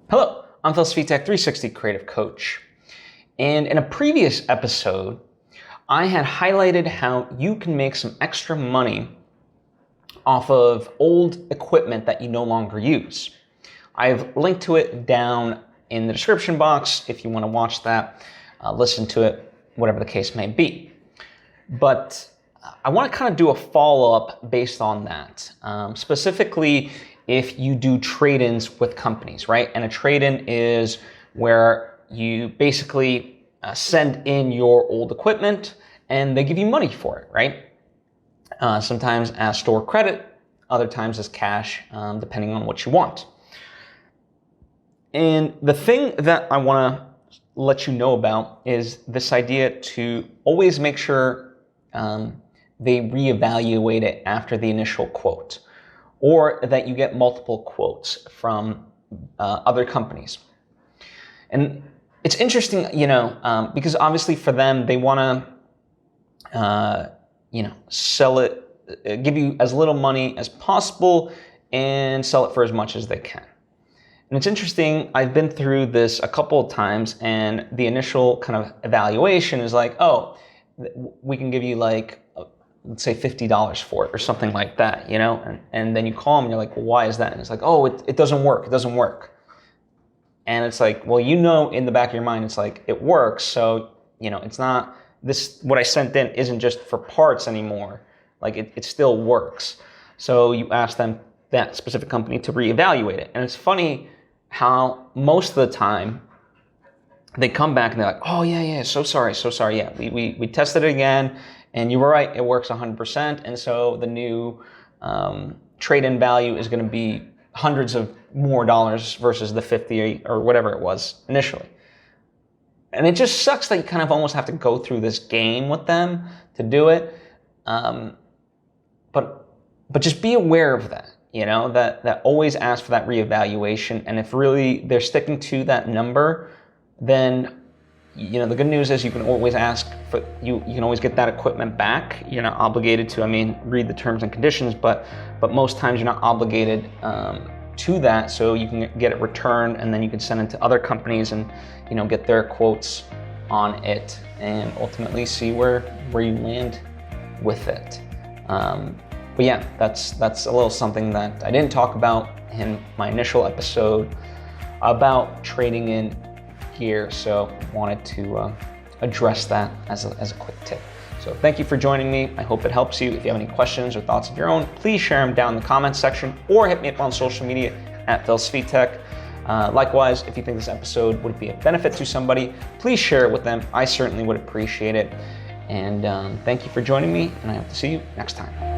Hello, I'm Svitek, 360 Creative Coach. And in a previous episode, I had highlighted how you can make some extra money off of old equipment that you no longer use. I've linked to it down in the description box if you want to watch that, listen to it, whatever the case may be. But I want to kind of do a follow-up based on that, specifically if you do trade-ins with companies, right? And a trade-in is where you basically send in your old equipment and they give you money for it, right? Sometimes as store credit, other times as cash, depending on what you want. And the thing that I want to let you know about is this idea to always make sure they reevaluate it after the initial quote, or that you get multiple quotes from other companies. And it's interesting, because obviously for them, they want to, sell it, give you as little money as possible and sell it for as much as they can. And it's interesting, I've been through this a couple of times, and the initial kind of evaluation is like, oh, we can give you like, let's say $50 for it or something like that, and then you call them and you're like, well, why is that? And it's like, oh, it doesn't work. It doesn't work. And it's like, well, in the back of your mind, it's like, it works. So, it's not this, what I sent in isn't just for parts anymore. Like it still works. So you ask them, that specific company, to reevaluate it. And it's funny how most of the time they come back and they're like, oh yeah, so sorry. Yeah, we tested it again. And you were right, it works 100%. And so the new trade-in value is going to be hundreds of more dollars versus the 50 or whatever it was initially. And it just sucks that you kind of almost have to go through this game with them to do it. But just be aware of that, that always ask for that reevaluation. And if really they're sticking to that number, then the good news is you can always ask for, you can always get that equipment back. You're not obligated to, read the terms and conditions, but most times you're not obligated to that. So you can get it returned, and then you can send it to other companies and, get their quotes on it and ultimately see where you land with it. But yeah, that's a little something that I didn't talk about in my initial episode about trading in gear, so wanted to address that as a quick tip. So thank you for joining me. I hope it helps you. If you have any questions or thoughts of your own, please share them down in the comments section or hit me up on social media at Svitek. Likewise, if you think this episode would be a benefit to somebody, please share it with them. I certainly would appreciate it. And thank you for joining me, and I hope to see you next time.